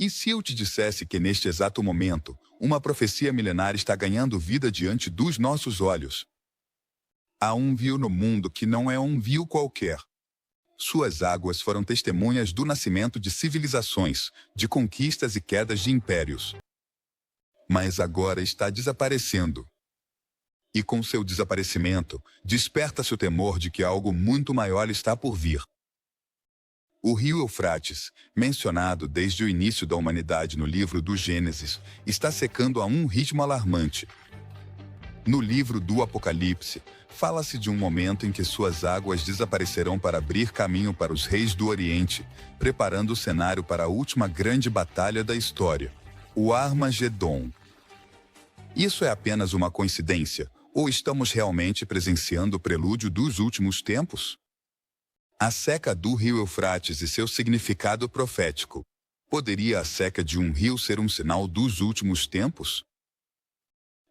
E se eu te dissesse que neste exato momento, uma profecia milenar está ganhando vida diante dos nossos olhos? Há um rio no mundo que não é um rio qualquer. Suas águas foram testemunhas do nascimento de civilizações, de conquistas e quedas de impérios. Mas agora está desaparecendo. E com seu desaparecimento, desperta-se o temor de que algo muito maior está por vir. O rio Eufrates, mencionado desde o início da humanidade no livro do Gênesis, está secando a um ritmo alarmante. No livro do Apocalipse, fala-se de um momento em que suas águas desaparecerão para abrir caminho para os reis do Oriente, preparando o cenário para a última grande batalha da história, o Armagedon. Isso é apenas uma coincidência, ou estamos realmente presenciando o prelúdio dos últimos tempos? A seca do rio Eufrates e seu significado profético. Poderia a seca de um rio ser um sinal dos últimos tempos?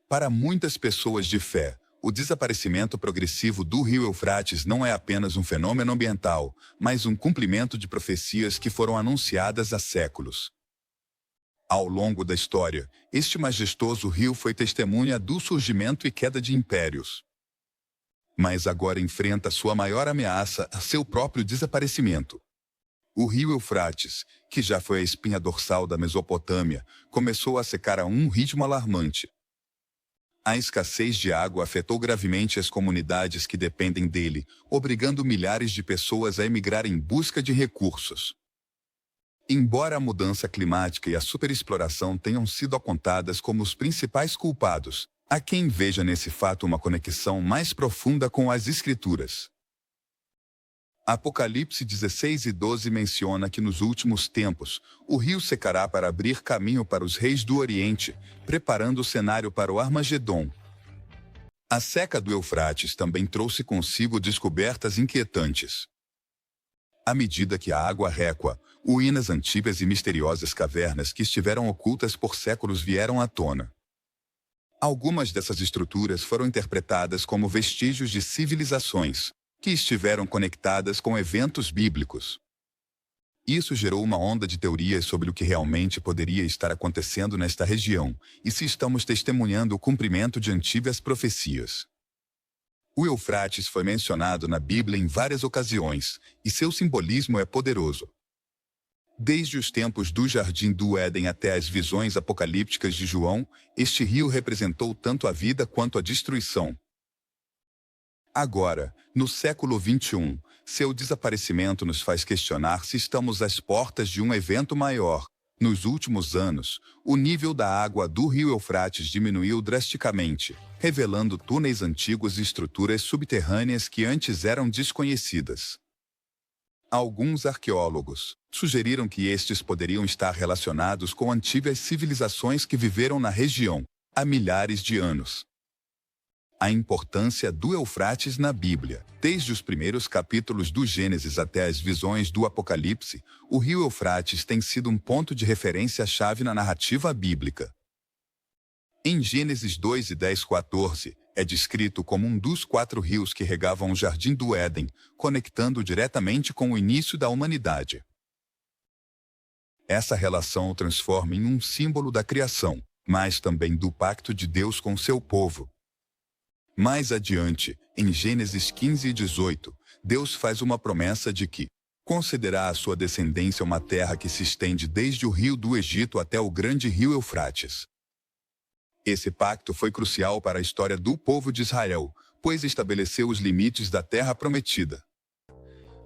Para muitas pessoas de fé, o desaparecimento progressivo do rio Eufrates não é apenas um fenômeno ambiental, mas um cumprimento de profecias que foram anunciadas há séculos. Ao longo da história, este majestoso rio foi testemunha do surgimento e queda de impérios. Mas agora enfrenta sua maior ameaça a seu próprio desaparecimento. O rio Eufrates, que já foi a espinha dorsal da Mesopotâmia, começou a secar a um ritmo alarmante. A escassez de água afetou gravemente as comunidades que dependem dele, obrigando milhares de pessoas a emigrar em busca de recursos. Embora a mudança climática e a superexploração tenham sido apontadas como os principais culpados, há quem veja nesse fato uma conexão mais profunda com as Escrituras. Apocalipse 16:12 menciona que nos últimos tempos, o rio secará para abrir caminho para os reis do Oriente, preparando o cenário para o Armagedon. A seca do Eufrates também trouxe consigo descobertas inquietantes. À medida que a água réqua, ruínas antigas e misteriosas cavernas que estiveram ocultas por séculos vieram à tona. Algumas dessas estruturas foram interpretadas como vestígios de civilizações, que estiveram conectadas com eventos bíblicos. Isso gerou uma onda de teorias sobre o que realmente poderia estar acontecendo nesta região, e se estamos testemunhando o cumprimento de antigas profecias. O Eufrates foi mencionado na Bíblia em várias ocasiões, e seu simbolismo é poderoso. Desde os tempos do Jardim do Éden até as visões apocalípticas de João, este rio representou tanto a vida quanto a destruição. Agora, no século XXI, seu desaparecimento nos faz questionar se estamos às portas de um evento maior. Nos últimos anos, o nível da água do rio Eufrates diminuiu drasticamente, revelando túneis antigos e estruturas subterrâneas que antes eram desconhecidas. Alguns arqueólogos sugeriram que estes poderiam estar relacionados com antigas civilizações que viveram na região há milhares de anos. A importância do Eufrates na Bíblia. Desde os primeiros capítulos do Gênesis até as visões do Apocalipse, o rio Eufrates tem sido um ponto de referência-chave na narrativa bíblica. Em Gênesis 2:10-14, é descrito como um dos 4 rios que regavam o Jardim do Éden, conectando diretamente com o início da humanidade. Essa relação o transforma em um símbolo da criação, mas também do pacto de Deus com seu povo. Mais adiante, em Gênesis 15:18, Deus faz uma promessa de que concederá à sua descendência uma terra que se estende desde o rio do Egito até o grande rio Eufrates. Esse pacto foi crucial para a história do povo de Israel, pois estabeleceu os limites da terra prometida.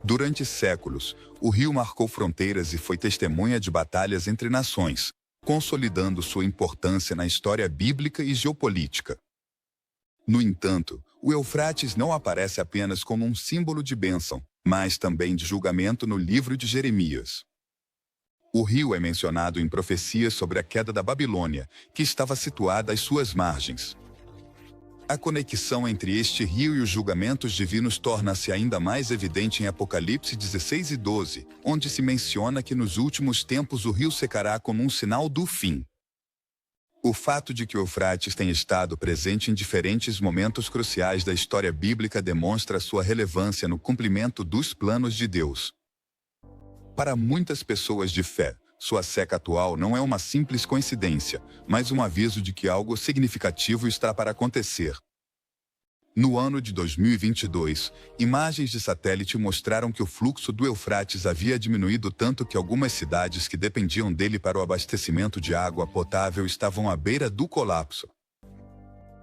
Durante séculos, o rio marcou fronteiras e foi testemunha de batalhas entre nações, consolidando sua importância na história bíblica e geopolítica. No entanto, o Eufrates não aparece apenas como um símbolo de bênção, mas também de julgamento no livro de Jeremias. O rio é mencionado em profecias sobre a queda da Babilônia, que estava situada às suas margens. A conexão entre este rio e os julgamentos divinos torna-se ainda mais evidente em Apocalipse 16:12, onde se menciona que nos últimos tempos o rio secará como um sinal do fim. O fato de que o Eufrates tenha estado presente em diferentes momentos cruciais da história bíblica demonstra sua relevância no cumprimento dos planos de Deus. Para muitas pessoas de fé, Sua seca atual não é uma simples coincidência, mas um aviso de que algo significativo está para acontecer. No ano de 2022, imagens de satélite mostraram que o fluxo do Eufrates havia diminuído tanto que algumas cidades que dependiam dele para o abastecimento de água potável estavam à beira do colapso.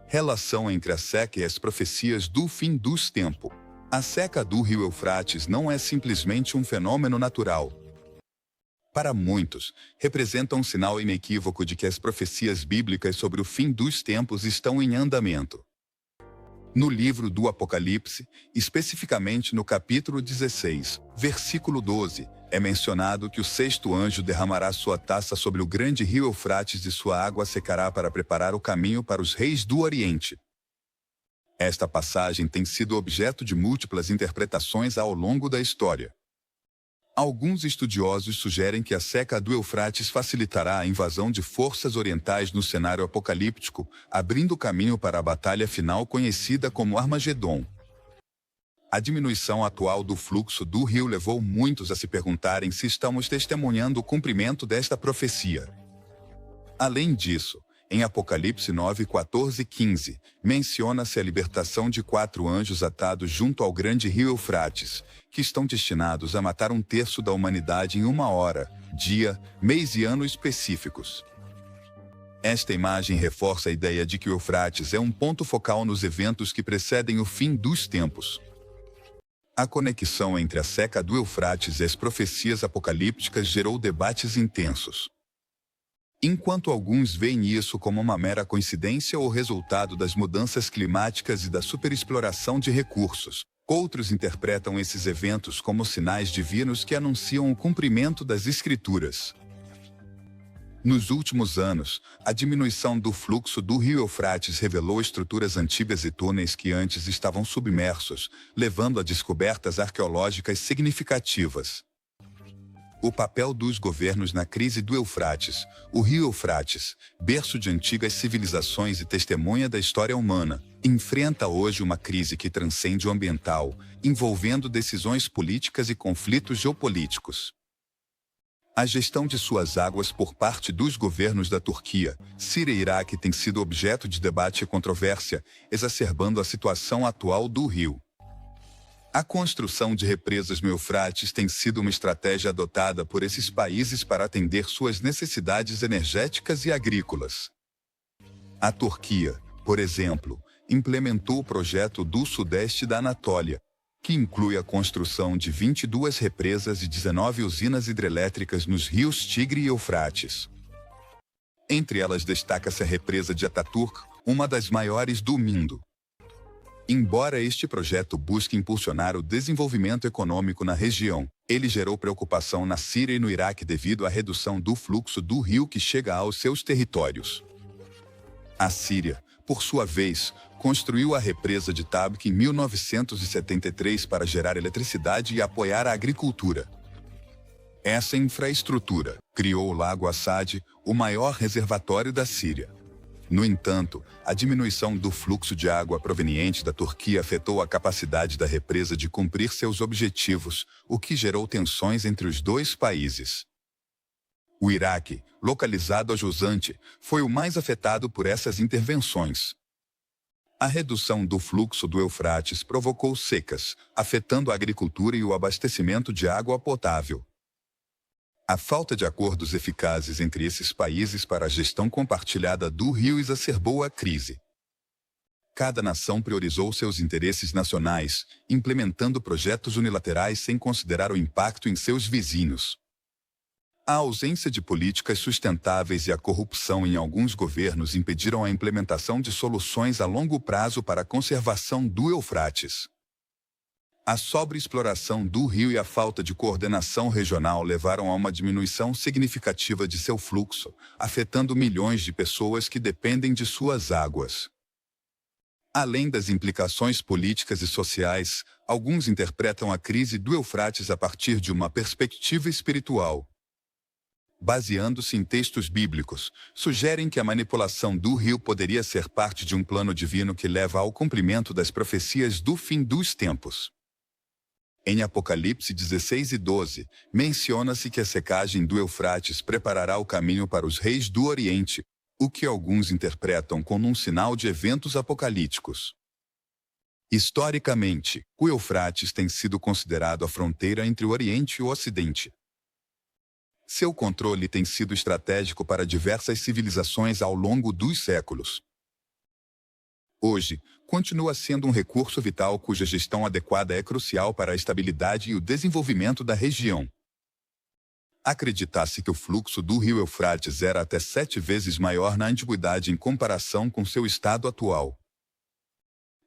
Relação entre a seca e as profecias do fim dos tempos. A seca do rio Eufrates não é simplesmente um fenômeno natural. Para muitos, representa um sinal inequívoco de que as profecias bíblicas sobre o fim dos tempos estão em andamento. No livro do Apocalipse, especificamente no capítulo 16, versículo 12, é mencionado que o sexto anjo derramará sua taça sobre o grande rio Eufrates e sua água secará para preparar o caminho para os reis do Oriente. Esta passagem tem sido objeto de múltiplas interpretações ao longo da história. Alguns estudiosos sugerem que a seca do Eufrates facilitará a invasão de forças orientais no cenário apocalíptico, abrindo caminho para a batalha final conhecida como Armagedon. A diminuição atual do fluxo do rio levou muitos a se perguntarem se estamos testemunhando o cumprimento desta profecia. Além disso, em Apocalipse 9, 14 e 15, menciona-se a libertação de 4 anjos atados junto ao grande rio Eufrates, que estão destinados a matar 1/3 da humanidade em 1 hora, dia, mês e ano específicos. Esta imagem reforça a ideia de que o Eufrates é um ponto focal nos eventos que precedem o fim dos tempos. A conexão entre a seca do Eufrates e as profecias apocalípticas gerou debates intensos. Enquanto alguns veem isso como uma mera coincidência ou resultado das mudanças climáticas e da superexploração de recursos, outros interpretam esses eventos como sinais divinos que anunciam o cumprimento das Escrituras. Nos últimos anos, a diminuição do fluxo do rio Eufrates revelou estruturas antigas e túneis que antes estavam submersos, levando a descobertas arqueológicas significativas. O papel dos governos na crise do Eufrates. O rio Eufrates, berço de antigas civilizações e testemunha da história humana, enfrenta hoje uma crise que transcende o ambiental, envolvendo decisões políticas e conflitos geopolíticos. A gestão de suas águas por parte dos governos da Turquia, Síria e Iraque tem sido objeto de debate e controvérsia, exacerbando a situação atual do rio. A construção de represas no Eufrates tem sido uma estratégia adotada por esses países para atender suas necessidades energéticas e agrícolas. A Turquia, por exemplo, implementou o projeto do Sudeste da Anatólia, que inclui a construção de 22 represas e 19 usinas hidrelétricas nos rios Tigre e Eufrates. Entre elas destaca-se a represa de Ataturk, uma das maiores do mundo. Embora este projeto busque impulsionar o desenvolvimento econômico na região, ele gerou preocupação na Síria e no Iraque devido à redução do fluxo do rio que chega aos seus territórios. A Síria, por sua vez, construiu a represa de Tabq em 1973 para gerar eletricidade e apoiar a agricultura. Essa infraestrutura criou o Lago Assad, o maior reservatório da Síria. No entanto, a diminuição do fluxo de água proveniente da Turquia afetou a capacidade da represa de cumprir seus objetivos, o que gerou tensões entre os dois países. O Iraque, localizado a jusante, foi o mais afetado por essas intervenções. A redução do fluxo do Eufrates provocou secas, afetando a agricultura e o abastecimento de água potável. A falta de acordos eficazes entre esses países para a gestão compartilhada do rio exacerbou a crise. Cada nação priorizou seus interesses nacionais, implementando projetos unilaterais sem considerar o impacto em seus vizinhos. A ausência de políticas sustentáveis e a corrupção em alguns governos impediram a implementação de soluções a longo prazo para a conservação do Eufrates. A sobreexploração do rio e a falta de coordenação regional levaram a uma diminuição significativa de seu fluxo, afetando milhões de pessoas que dependem de suas águas. Além das implicações políticas e sociais, alguns interpretam a crise do Eufrates a partir de uma perspectiva espiritual. Baseando-se em textos bíblicos, sugerem que a manipulação do rio poderia ser parte de um plano divino que leva ao cumprimento das profecias do fim dos tempos. Em Apocalipse 16 e 12, menciona-se que a secagem do Eufrates preparará o caminho para os reis do Oriente, o que alguns interpretam como um sinal de eventos apocalípticos. Historicamente, o Eufrates tem sido considerado a fronteira entre o Oriente e o Ocidente. Seu controle tem sido estratégico para diversas civilizações ao longo dos séculos. Hoje, continua sendo um recurso vital cuja gestão adequada é crucial para a estabilidade e o desenvolvimento da região. Acredita-se que o fluxo do rio Eufrates era até 7 vezes maior na antiguidade em comparação com seu estado atual.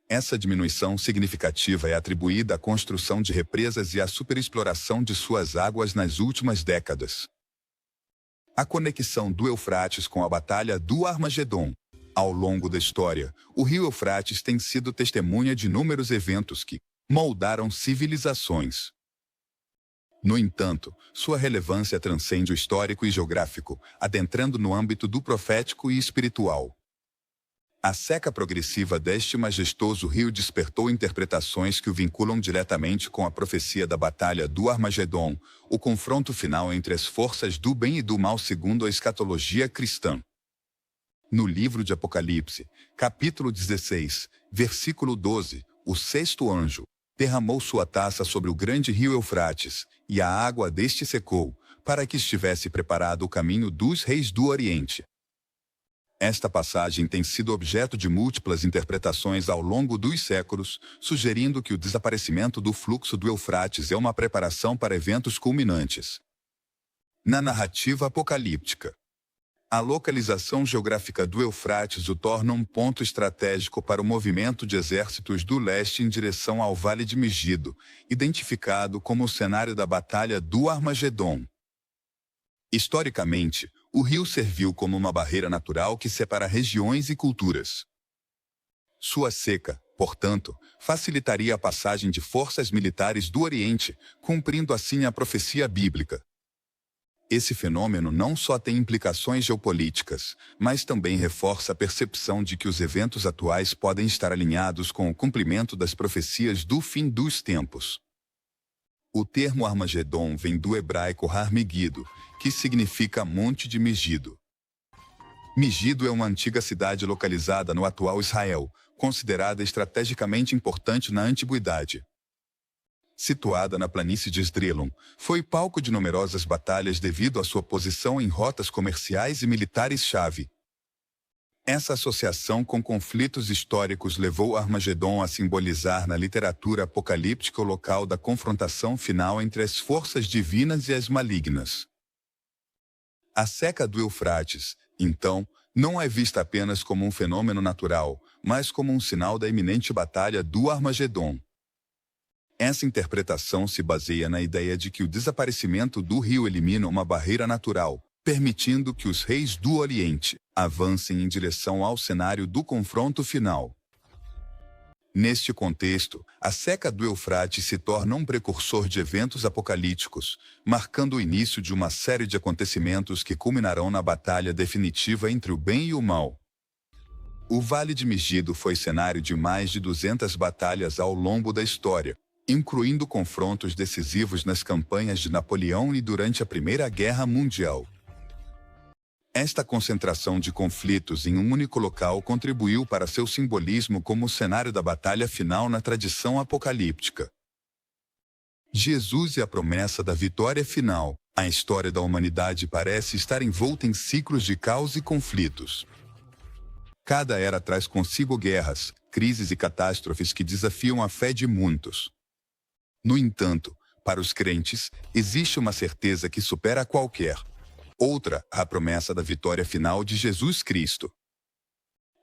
Essa diminuição significativa é atribuída à construção de represas e à superexploração de suas águas nas últimas décadas. A conexão do Eufrates com a Batalha do Armagedon. Ao longo da história, o rio Eufrates tem sido testemunha de inúmeros eventos que moldaram civilizações. No entanto, sua relevância transcende o histórico e geográfico, adentrando no âmbito do profético e espiritual. A seca progressiva deste majestoso rio despertou interpretações que o vinculam diretamente com a profecia da Batalha do Armagedon, o confronto final entre as forças do bem e do mal segundo a escatologia cristã. No livro de Apocalipse, capítulo 16, versículo 12, o sexto anjo derramou sua taça sobre o grande rio Eufrates, e a água deste secou, para que estivesse preparado o caminho dos reis do Oriente. Esta passagem tem sido objeto de múltiplas interpretações ao longo dos séculos, sugerindo que o desaparecimento do fluxo do Eufrates é uma preparação para eventos culminantes. Na narrativa apocalíptica, a localização geográfica do Eufrates o torna um ponto estratégico para o movimento de exércitos do leste em direção ao Vale de Megido, identificado como o cenário da Batalha do Armagedon. Historicamente, o rio serviu como uma barreira natural que separa regiões e culturas. Sua seca, portanto, facilitaria a passagem de forças militares do Oriente, cumprindo assim a profecia bíblica. Esse fenômeno não só tem implicações geopolíticas, mas também reforça a percepção de que os eventos atuais podem estar alinhados com o cumprimento das profecias do fim dos tempos. O termo Armagedon vem do hebraico Har Megido, que significa Monte de Megido. Megido é uma antiga cidade localizada no atual Israel, considerada estrategicamente importante na antiguidade. Situada na planície de Esdrelon, foi palco de numerosas batalhas devido à sua posição em rotas comerciais e militares-chave. Essa associação com conflitos históricos levou Armagedon a simbolizar na literatura apocalíptica o local da confrontação final entre as forças divinas e as malignas. A seca do Eufrates, então, não é vista apenas como um fenômeno natural, mas como um sinal da iminente batalha do Armagedon. Essa interpretação se baseia na ideia de que o desaparecimento do rio elimina uma barreira natural, permitindo que os reis do Oriente avancem em direção ao cenário do confronto final. Neste contexto, a seca do Eufrates se torna um precursor de eventos apocalípticos, marcando o início de uma série de acontecimentos que culminarão na batalha definitiva entre o bem e o mal. O Vale de Megido foi cenário de mais de 200 batalhas ao longo da história, incluindo confrontos decisivos nas campanhas de Napoleão e durante a Primeira Guerra Mundial. Esta concentração de conflitos em um único local contribuiu para seu simbolismo como o cenário da batalha final na tradição apocalíptica. Jesus e a promessa da vitória final. A história da humanidade parece estar envolta em ciclos de caos e conflitos. Cada era traz consigo guerras, crises e catástrofes que desafiam a fé de muitos. No entanto, para os crentes, existe uma certeza que supera qualquer outra, a promessa da vitória final de Jesus Cristo.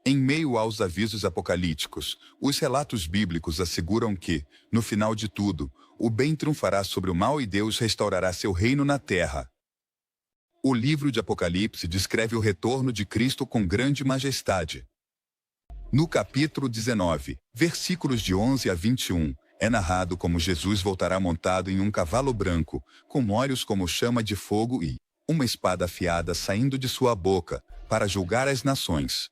Em meio aos avisos apocalípticos, os relatos bíblicos asseguram que, no final de tudo, o bem triunfará sobre o mal e Deus restaurará seu reino na terra. O livro de Apocalipse descreve o retorno de Cristo com grande majestade. No capítulo 19, versículos de 11 a 21, é narrado como Jesus voltará montado em um cavalo branco, com olhos como chama de fogo e uma espada afiada saindo de sua boca, para julgar as nações.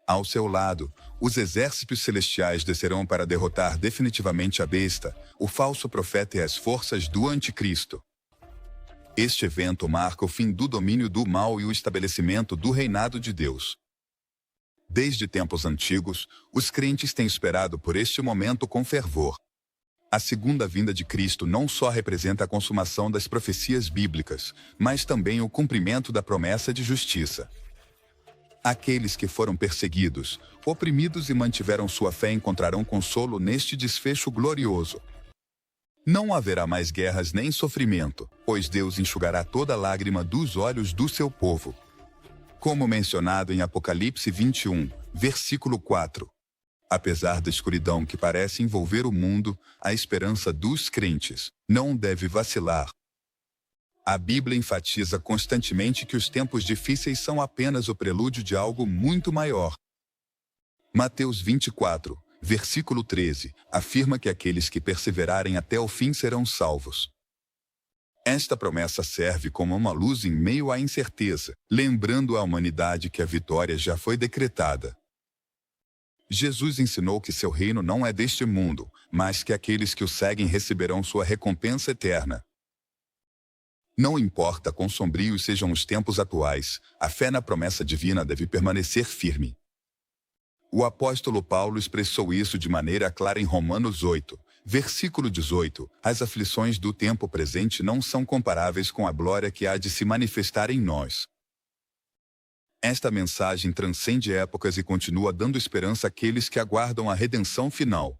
Ao seu lado, os exércitos celestiais descerão para derrotar definitivamente a besta, o falso profeta e as forças do anticristo. Este evento marca o fim do domínio do mal e o estabelecimento do reinado de Deus. Desde tempos antigos, os crentes têm esperado por este momento com fervor. A segunda vinda de Cristo não só representa a consumação das profecias bíblicas, mas também o cumprimento da promessa de justiça. Aqueles que foram perseguidos, oprimidos e mantiveram sua fé encontrarão consolo neste desfecho glorioso. Não haverá mais guerras nem sofrimento, pois Deus enxugará toda lágrima dos olhos do seu povo. Como mencionado em Apocalipse 21, versículo 4. Apesar da escuridão que parece envolver o mundo, a esperança dos crentes não deve vacilar. A Bíblia enfatiza constantemente que os tempos difíceis são apenas o prelúdio de algo muito maior. Mateus 24, versículo 13, afirma que aqueles que perseverarem até o fim serão salvos. Esta promessa serve como uma luz em meio à incerteza, lembrando à humanidade que a vitória já foi decretada. Jesus ensinou que seu reino não é deste mundo, mas que aqueles que o seguem receberão sua recompensa eterna. Não importa quão sombrios sejam os tempos atuais, a fé na promessa divina deve permanecer firme. O apóstolo Paulo expressou isso de maneira clara em Romanos 8, versículo 18. As aflições do tempo presente não são comparáveis com a glória que há de se manifestar em nós. Esta mensagem transcende épocas e continua dando esperança àqueles que aguardam a redenção final.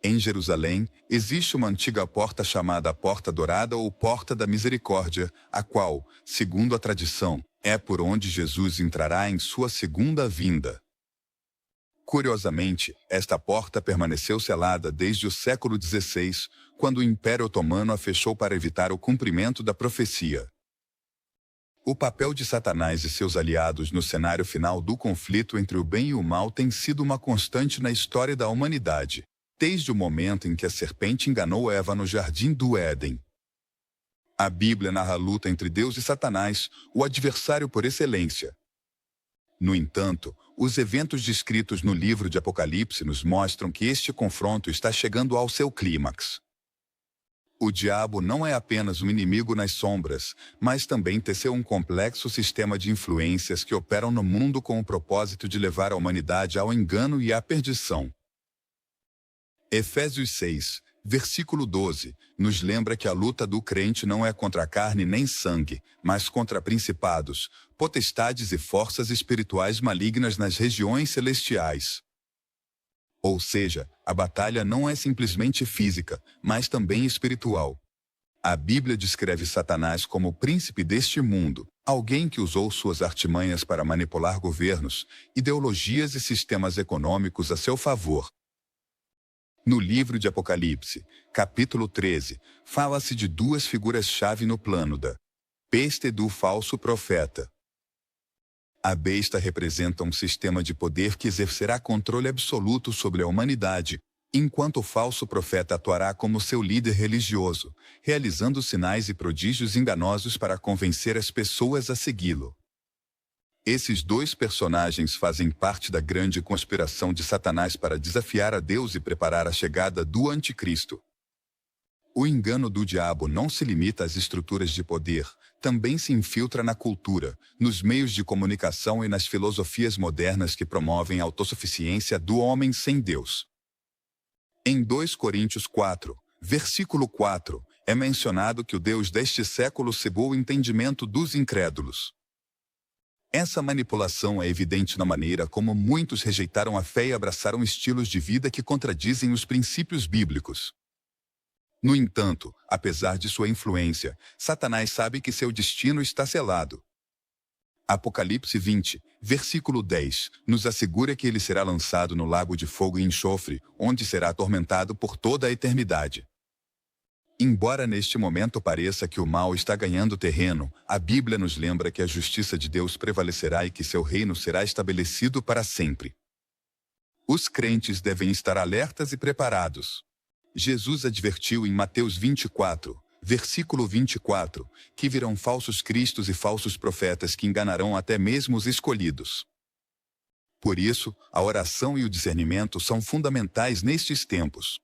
Em Jerusalém, existe uma antiga porta chamada a Porta Dourada ou Porta da Misericórdia, a qual, segundo a tradição, é por onde Jesus entrará em sua segunda vinda. Curiosamente, esta porta permaneceu selada desde o século XVI, quando o Império Otomano a fechou para evitar o cumprimento da profecia. O papel de Satanás e seus aliados no cenário final do conflito entre o bem e o mal tem sido uma constante na história da humanidade, desde o momento em que a serpente enganou Eva no jardim do Éden. A Bíblia narra a luta entre Deus e Satanás, o adversário por excelência. No entanto, os eventos descritos no livro de Apocalipse nos mostram que este confronto está chegando ao seu clímax. O diabo não é apenas um inimigo nas sombras, mas também teceu um complexo sistema de influências que operam no mundo com o propósito de levar a humanidade ao engano e à perdição. Efésios 6, versículo 12, nos lembra que a luta do crente não é contra a carne nem sangue, mas contra principados, potestades e forças espirituais malignas nas regiões celestiais. Ou seja, a batalha não é simplesmente física, mas também espiritual. A Bíblia descreve Satanás como o príncipe deste mundo, alguém que usou suas artimanhas para manipular governos, ideologias e sistemas econômicos a seu favor. No livro de Apocalipse, capítulo 13, fala-se de duas figuras-chave no plano da besta e do falso profeta. A besta representa um sistema de poder que exercerá controle absoluto sobre a humanidade, enquanto o falso profeta atuará como seu líder religioso, realizando sinais e prodígios enganosos para convencer as pessoas a segui-lo. Esses dois personagens fazem parte da grande conspiração de Satanás para desafiar a Deus e preparar a chegada do anticristo. O engano do diabo não se limita às estruturas de poder, também se infiltra na cultura, nos meios de comunicação e nas filosofias modernas que promovem a autossuficiência do homem sem Deus. Em 2 Coríntios 4, versículo 4, é mencionado que o Deus deste século cegou o entendimento dos incrédulos. Essa manipulação é evidente na maneira como muitos rejeitaram a fé e abraçaram estilos de vida que contradizem os princípios bíblicos. No entanto, apesar de sua influência, Satanás sabe que seu destino está selado. Apocalipse 20, versículo 10, nos assegura que ele será lançado no lago de fogo e enxofre, onde será atormentado por toda a eternidade. Embora neste momento pareça que o mal está ganhando terreno, a Bíblia nos lembra que a justiça de Deus prevalecerá e que seu reino será estabelecido para sempre. Os crentes devem estar alertas e preparados. Jesus advertiu em Mateus 24, versículo 24, que virão falsos cristos e falsos profetas que enganarão até mesmo os escolhidos. Por isso, a oração e o discernimento são fundamentais nestes tempos.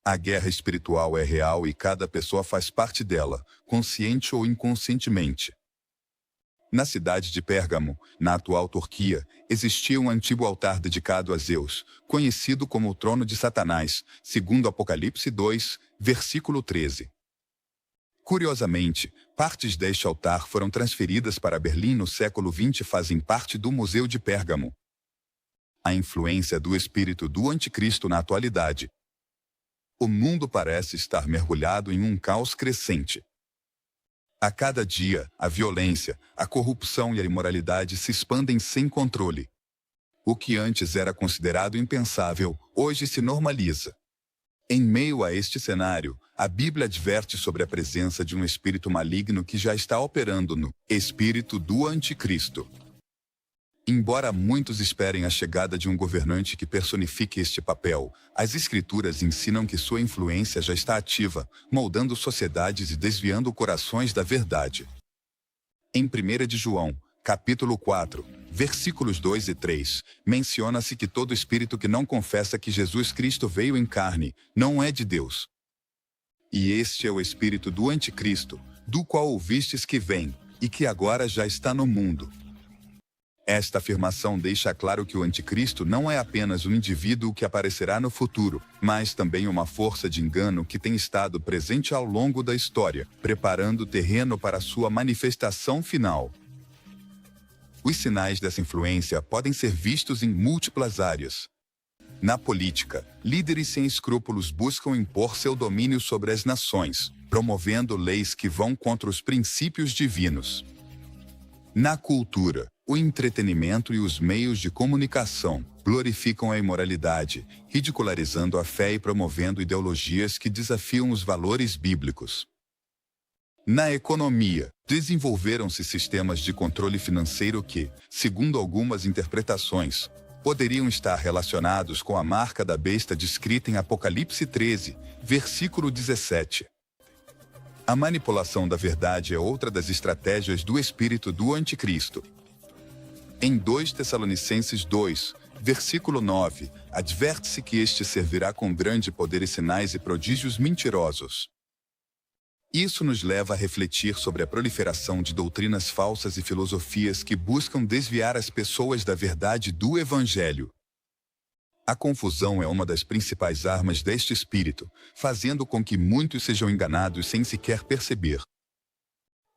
A guerra espiritual é real e cada pessoa faz parte dela, consciente ou inconscientemente. Na cidade de Pérgamo, na atual Turquia, existia um antigo altar dedicado a Zeus, conhecido como o trono de Satanás, segundo Apocalipse 2, versículo 13. Curiosamente, partes deste altar foram transferidas para Berlim no século XX e fazem parte do Museu de Pérgamo. A influência do espírito do anticristo na atualidade. O mundo parece estar mergulhado em um caos crescente. A cada dia, a violência, a corrupção e a imoralidade se expandem sem controle. O que antes era considerado impensável, hoje se normaliza. Em meio a este cenário, a Bíblia adverte sobre a presença de um espírito maligno que já está operando no espírito do anticristo. Embora muitos esperem a chegada de um governante que personifique este papel, as Escrituras ensinam que sua influência já está ativa, moldando sociedades e desviando corações da verdade. Em 1 de João, capítulo 4, versículos 2 e 3, menciona-se que todo espírito que não confessa que Jesus Cristo veio em carne, não é de Deus. E este é o espírito do anticristo, do qual ouvistes que vem, e que agora já está no mundo. Esta afirmação deixa claro que o anticristo não é apenas um indivíduo que aparecerá no futuro, mas também uma força de engano que tem estado presente ao longo da história, preparando o terreno para sua manifestação final. Os sinais dessa influência podem ser vistos em múltiplas áreas. Na política, líderes sem escrúpulos buscam impor seu domínio sobre as nações, promovendo leis que vão contra os princípios divinos. Na cultura, o entretenimento e os meios de comunicação glorificam a imoralidade, ridicularizando a fé e promovendo ideologias que desafiam os valores bíblicos. Na economia, desenvolveram-se sistemas de controle financeiro que, segundo algumas interpretações, poderiam estar relacionados com a marca da besta descrita em Apocalipse 13, versículo 17. A manipulação da verdade é outra das estratégias do espírito do anticristo. Em 2 Tessalonicenses 2, versículo 9, adverte-se que este servirá com grande poder e sinais e prodígios mentirosos. Isso nos leva a refletir sobre a proliferação de doutrinas falsas e filosofias que buscam desviar as pessoas da verdade do Evangelho. A confusão é uma das principais armas deste espírito, fazendo com que muitos sejam enganados sem sequer perceber.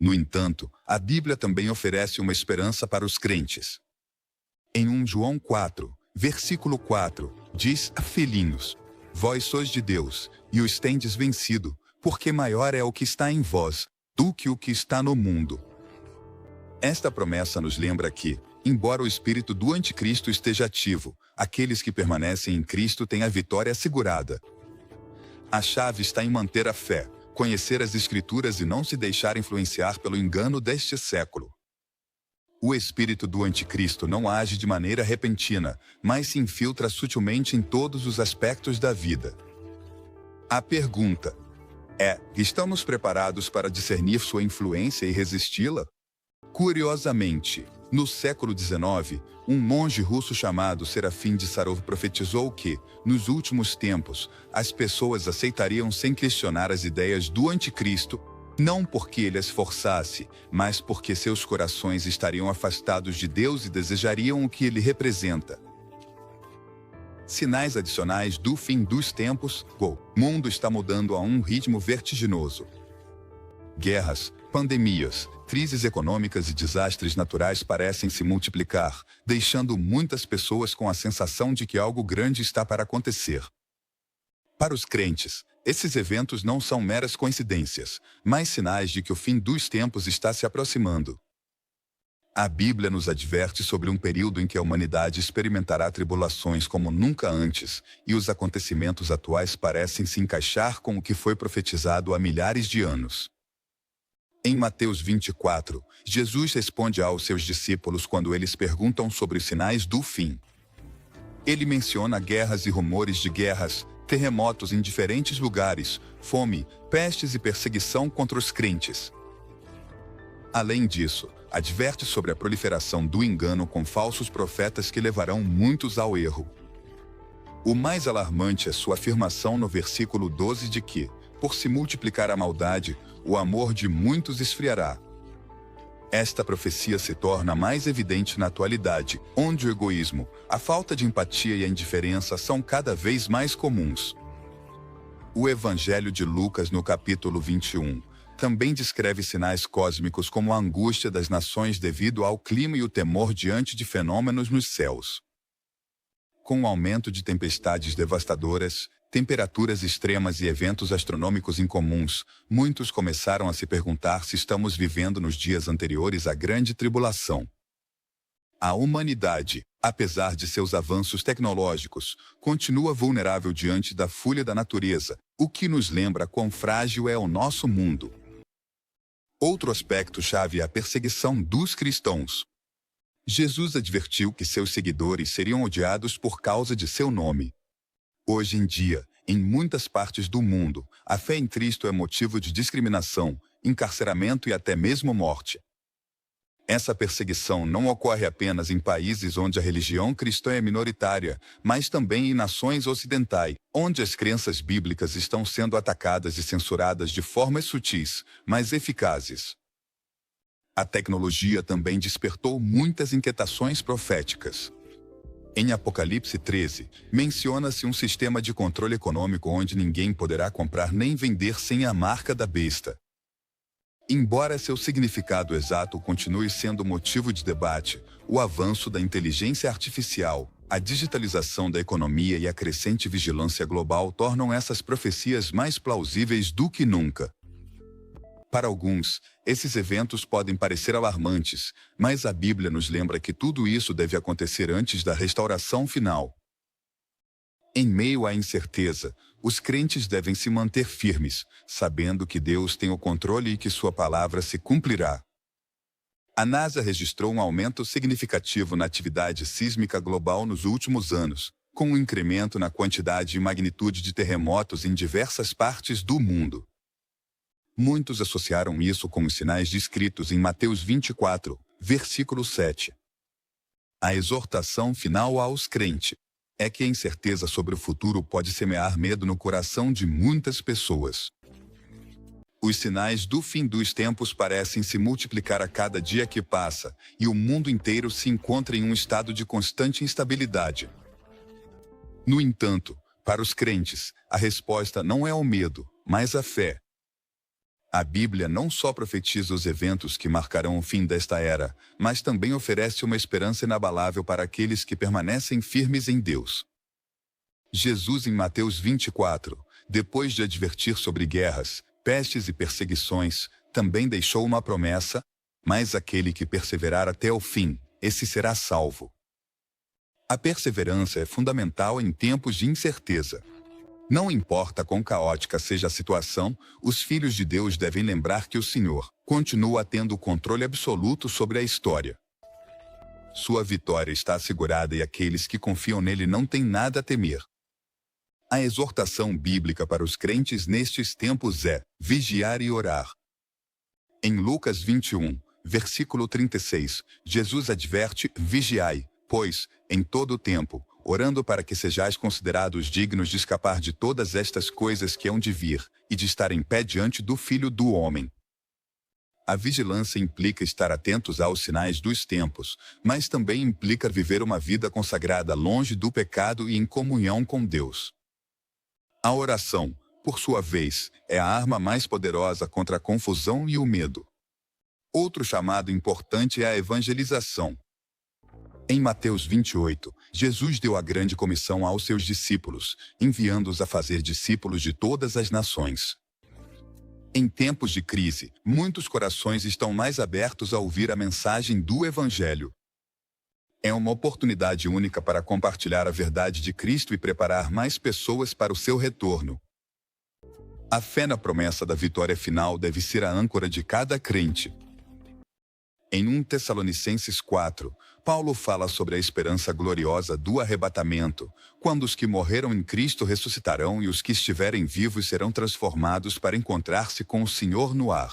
No entanto, a Bíblia também oferece uma esperança para os crentes. Em 1 João 4, versículo 4, diz: Filhinhos, vós sois de Deus, e os tendes vencido, porque maior é o que está em vós, do que o que está no mundo. Esta promessa nos lembra que, embora o espírito do anticristo esteja ativo, aqueles que permanecem em Cristo têm a vitória assegurada. A chave está em manter a fé, conhecer as Escrituras e não se deixar influenciar pelo engano deste século. O espírito do anticristo não age de maneira repentina, mas se infiltra sutilmente em todos os aspectos da vida. A pergunta é: estamos preparados para discernir sua influência e resisti-la? Curiosamente, no século XIX, um monge russo chamado Serafim de Sarov profetizou que, nos últimos tempos, as pessoas aceitariam sem questionar as ideias do anticristo, não porque ele as forçasse, mas porque seus corações estariam afastados de Deus e desejariam o que ele representa. Sinais adicionais do fim dos tempos. O mundo está mudando a um ritmo vertiginoso. Guerras, pandemias, crises econômicas e desastres naturais parecem se multiplicar, deixando muitas pessoas com a sensação de que algo grande está para acontecer. Para os crentes, esses eventos não são meras coincidências, mas sinais de que o fim dos tempos está se aproximando. A Bíblia nos adverte sobre um período em que a humanidade experimentará tribulações como nunca antes, e os acontecimentos atuais parecem se encaixar com o que foi profetizado há milhares de anos. Em Mateus 24, Jesus responde aos seus discípulos quando eles perguntam sobre os sinais do fim. Ele menciona guerras e rumores de guerras, terremotos em diferentes lugares, fome, pestes e perseguição contra os crentes. Além disso, adverte sobre a proliferação do engano com falsos profetas que levarão muitos ao erro. O mais alarmante é sua afirmação no versículo 12 de que, por se multiplicar a maldade, o amor de muitos esfriará. Esta profecia se torna mais evidente na atualidade, onde o egoísmo, a falta de empatia e a indiferença são cada vez mais comuns. O Evangelho de Lucas, no capítulo 21, também descreve sinais cósmicos como a angústia das nações devido ao clima e o temor diante de fenômenos nos céus. Com o aumento de tempestades devastadoras, temperaturas extremas e eventos astronômicos incomuns, muitos começaram a se perguntar se estamos vivendo nos dias anteriores à Grande Tribulação. A humanidade, apesar de seus avanços tecnológicos, continua vulnerável diante da fúria da natureza, o que nos lembra quão frágil é o nosso mundo. Outro aspecto-chave é a perseguição dos cristãos. Jesus advertiu que seus seguidores seriam odiados por causa de seu nome. Hoje em dia, em muitas partes do mundo, a fé em Cristo é motivo de discriminação, encarceramento e até mesmo morte. Essa perseguição não ocorre apenas em países onde a religião cristã é minoritária, mas também em nações ocidentais, onde as crenças bíblicas estão sendo atacadas e censuradas de formas sutis, mas eficazes. A tecnologia também despertou muitas inquietações proféticas. Em Apocalipse 13, menciona-se um sistema de controle econômico onde ninguém poderá comprar nem vender sem a marca da besta. Embora seu significado exato continue sendo motivo de debate, o avanço da inteligência artificial, a digitalização da economia e a crescente vigilância global tornam essas profecias mais plausíveis do que nunca. Para alguns, esses eventos podem parecer alarmantes, mas a Bíblia nos lembra que tudo isso deve acontecer antes da restauração final. Em meio à incerteza, os crentes devem se manter firmes, sabendo que Deus tem o controle e que sua palavra se cumprirá. A NASA registrou um aumento significativo na atividade sísmica global nos últimos anos, com um incremento na quantidade e magnitude de terremotos em diversas partes do mundo. Muitos associaram isso com os sinais descritos em Mateus 24, versículo 7. A exortação final aos crentes é que a incerteza sobre o futuro pode semear medo no coração de muitas pessoas. Os sinais do fim dos tempos parecem se multiplicar a cada dia que passa, e o mundo inteiro se encontra em um estado de constante instabilidade. No entanto, para os crentes, a resposta não é o medo, mas a fé. A Bíblia não só profetiza os eventos que marcarão o fim desta era, mas também oferece uma esperança inabalável para aqueles que permanecem firmes em Deus. Jesus, em Mateus 24, depois de advertir sobre guerras, pestes e perseguições, também deixou uma promessa: mas aquele que perseverar até o fim, esse será salvo. A perseverança é fundamental em tempos de incerteza. Não importa quão caótica seja a situação, os filhos de Deus devem lembrar que o Senhor continua tendo o controle absoluto sobre a história. Sua vitória está assegurada e aqueles que confiam nele não têm nada a temer. A exortação bíblica para os crentes nestes tempos é: vigiar e orar. Em Lucas 21, versículo 36, Jesus adverte: vigiai, pois, em todo o tempo, orando para que sejais considerados dignos de escapar de todas estas coisas que hão de vir, e de estar em pé diante do Filho do Homem. A vigilância implica estar atentos aos sinais dos tempos, mas também implica viver uma vida consagrada longe do pecado e em comunhão com Deus. A oração, por sua vez, é a arma mais poderosa contra a confusão e o medo. Outro chamado importante é a evangelização. Em Mateus 28, Jesus deu a grande comissão aos seus discípulos, enviando-os a fazer discípulos de todas as nações. Em tempos de crise, muitos corações estão mais abertos a ouvir a mensagem do Evangelho. É uma oportunidade única para compartilhar a verdade de Cristo e preparar mais pessoas para o seu retorno. A fé na promessa da vitória final deve ser a âncora de cada crente. Em 1 Tessalonicenses 4, Paulo fala sobre a esperança gloriosa do arrebatamento, quando os que morreram em Cristo ressuscitarão e os que estiverem vivos serão transformados para encontrar-se com o Senhor no ar.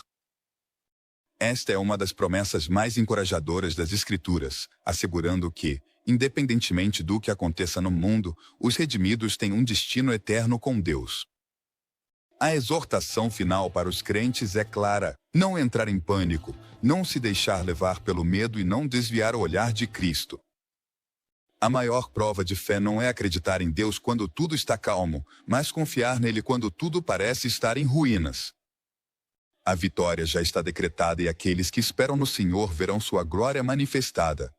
Esta é uma das promessas mais encorajadoras das Escrituras, assegurando que, independentemente do que aconteça no mundo, os redimidos têm um destino eterno com Deus. A exortação final para os crentes é clara: não entrar em pânico, não se deixar levar pelo medo e não desviar o olhar de Cristo. A maior prova de fé não é acreditar em Deus quando tudo está calmo, mas confiar nele quando tudo parece estar em ruínas. A vitória já está decretada e aqueles que esperam no Senhor verão sua glória manifestada.